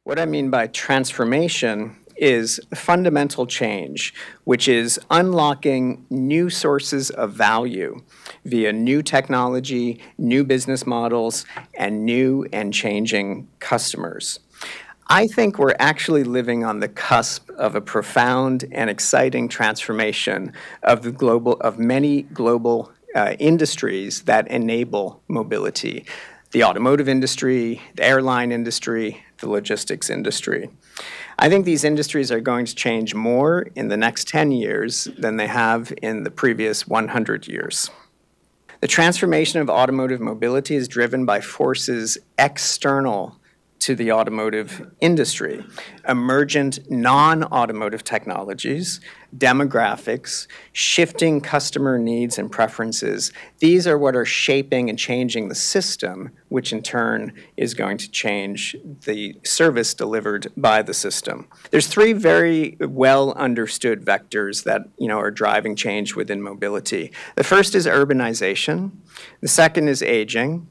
What I mean by transformation is fundamental change, which is unlocking new sources of value via new technology, new business models, and new and changing customers. I think we're actually living on the cusp of a profound and exciting transformation of many global industries that enable mobility. The automotive industry, the airline industry, the logistics industry. I think these industries are going to change more in the next 10 years than they have in the previous 100 years. The transformation of automotive mobility is driven by forces external to the automotive industry, emergent non-automotive technologies, demographics, shifting customer needs and preferences. These are what are shaping and changing the system, which in turn is going to change the service delivered by the system. There's three very well understood vectors that are driving change within mobility. The first is urbanization, the second is aging,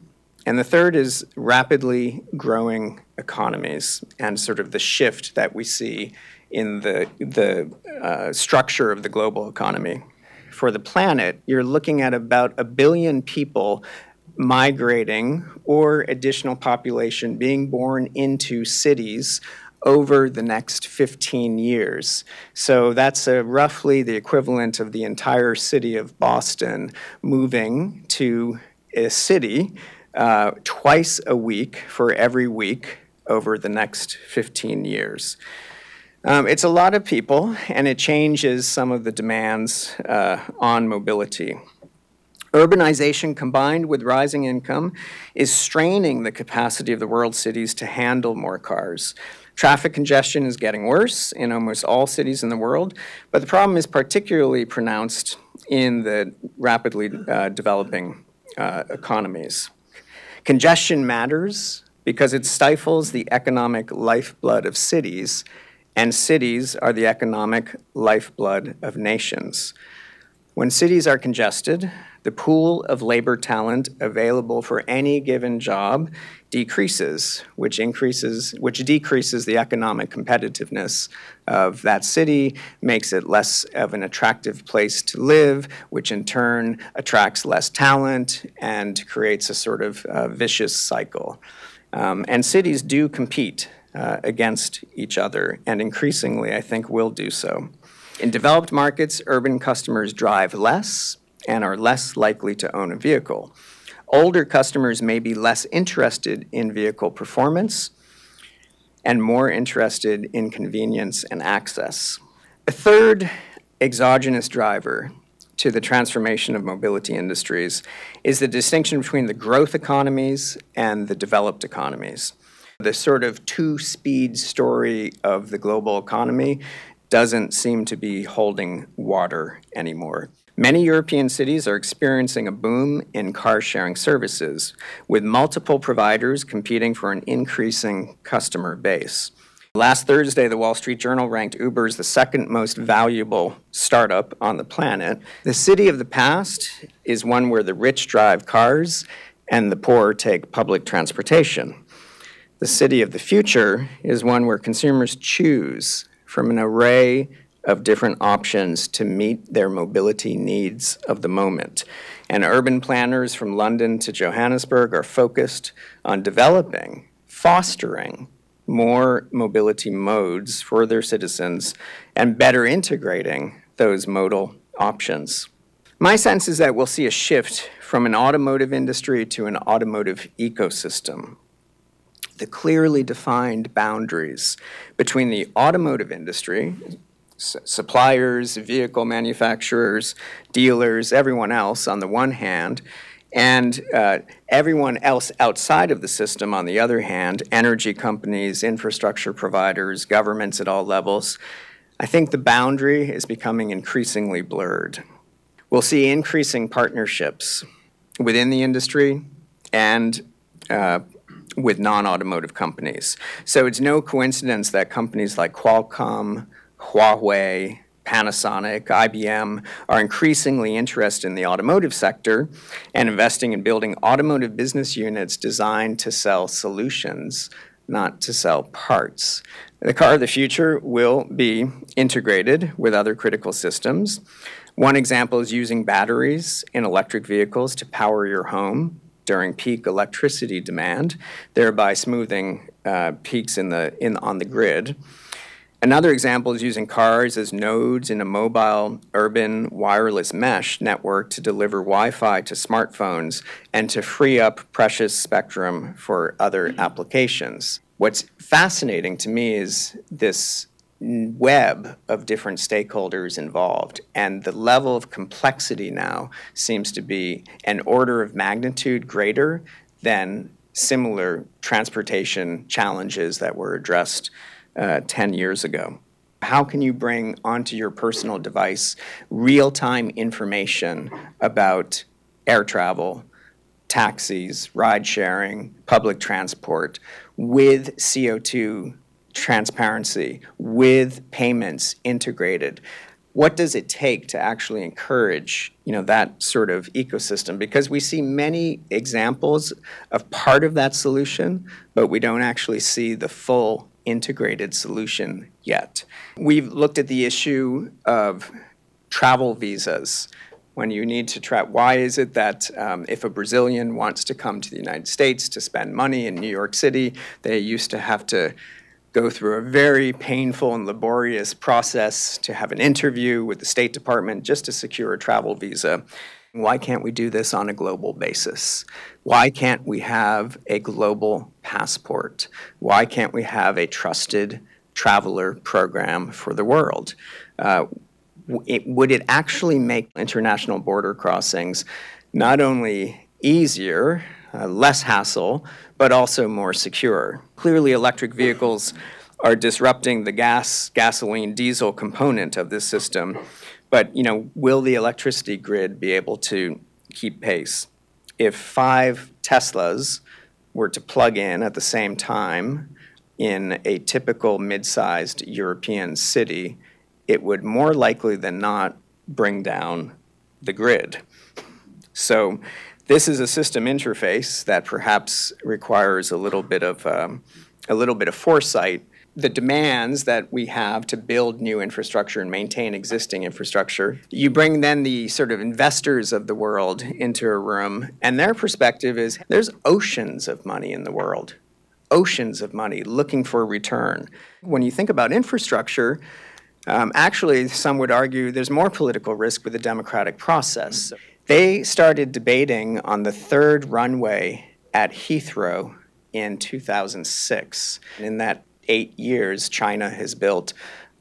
and the third is rapidly growing economies and sort of the shift that we see in the structure of the global economy. For the planet, you're looking at about 1 billion people migrating or additional population being born into cities over the next 15 years. So that's roughly the equivalent of the entire city of Boston moving to a city twice a week for every week over the next 15 years. It's a lot of people, and it changes some of the demands on mobility. Urbanization combined with rising income is straining the capacity of the world's cities to handle more cars. Traffic congestion is getting worse in almost all cities in the world, but the problem is particularly pronounced in the rapidly developing economies. Congestion matters because it stifles the economic lifeblood of cities, and cities are the economic lifeblood of nations. When cities are congested, the pool of labor talent available for any given job decreases, which decreases the economic competitiveness of that city, makes it less of an attractive place to live, which in turn attracts less talent and creates a sort of vicious cycle. And cities do compete against each other, and increasingly, I think, will do so. In developed markets, urban customers drive less and are less likely to own a vehicle. Older customers may be less interested in vehicle performance and more interested in convenience and access. A third exogenous driver to the transformation of mobility industries is the distinction between the growth economies and the developed economies. The sort of two-speed story of the global economy doesn't seem to be holding water anymore. Many European cities are experiencing a boom in car-sharing services, with multiple providers competing for an increasing customer base. Last Thursday, the Wall Street Journal ranked Uber as the second most valuable startup on the planet. The city of the past is one where the rich drive cars and the poor take public transportation. The city of the future is one where consumers choose from an array of different options to meet their mobility needs of the moment. And urban planners from London to Johannesburg are focused on developing, fostering more mobility modes for their citizens and better integrating those modal options. My sense is that we'll see a shift from an automotive industry to an automotive ecosystem. The clearly defined boundaries between the automotive industry, suppliers, vehicle manufacturers, dealers, everyone else on the one hand, and everyone else outside of the system on the other hand, energy companies, infrastructure providers, governments at all levels, I think the boundary is becoming increasingly blurred. We'll see increasing partnerships within the industry and with non-automotive companies. So it's no coincidence that companies like Qualcomm, Huawei, Panasonic, IBM are increasingly interested in the automotive sector and investing in building automotive business units designed to sell solutions not to sell parts. The car of the future will be integrated with other critical systems. One example is using batteries in electric vehicles to power your home during peak electricity demand, thereby smoothing peaks on the grid. Another example is using cars as nodes in a mobile urban wireless mesh network to deliver Wi-Fi to smartphones and to free up precious spectrum for other applications. What's fascinating to me is this web of different stakeholders involved, and the level of complexity now seems to be an order of magnitude greater than similar transportation challenges that were addressed 10 years ago. How can you bring onto your personal device real-time information about air travel, taxis, ride-sharing, public transport, with CO2 transparency, with payments integrated? What does it take to actually encourage, that sort of ecosystem? Because we see many examples of part of that solution, but we don't actually see the full integrated solution yet. We've looked at the issue of travel visas. When you need to travel, why is it that if a Brazilian wants to come to the United States to spend money in New York City, they used to have to go through a very painful and laborious process to have an interview with the State Department just to secure a travel visa? Why can't we do this on a global basis? Why can't we have a global passport? Why can't we have a trusted traveler program for the world? Would it actually make international border crossings not only easier, less hassle, but also more secure? Clearly, electric vehicles are disrupting the gasoline, diesel component of this system. But, will the electricity grid be able to keep pace? If 5 Teslas were to plug in at the same time in a typical mid-sized European city, it would more likely than not bring down the grid. So this is a system interface that perhaps requires a little bit of foresight. The demands that we have to build new infrastructure and maintain existing infrastructure. You bring then the sort of investors of the world into a room, and their perspective is there's oceans of money in the world, oceans of money looking for a return. When you think about infrastructure, actually, some would argue there's more political risk with the democratic process. They started debating on the 3rd runway at Heathrow in 2006. In that 8 years, China has built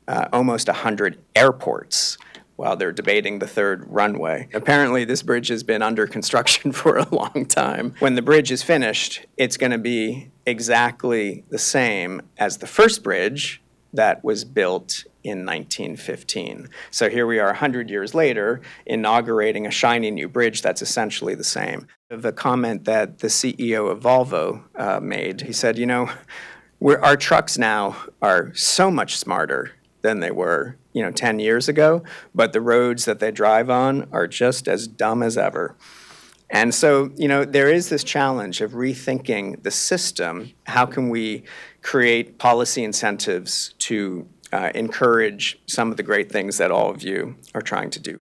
almost 100 airports while they're debating the 3rd runway. Apparently, this bridge has been under construction for a long time. When the bridge is finished, it's going to be exactly the same as the first bridge that was built in 1915. So here we are 100 years later, inaugurating a shiny new bridge that's essentially the same. The comment that the CEO of Volvo made, he said, our trucks now are so much smarter than they were, 10 years ago, but the roads that they drive on are just as dumb as ever. And so, there is this challenge of rethinking the system. How can we create policy incentives to encourage some of the great things that all of you are trying to do?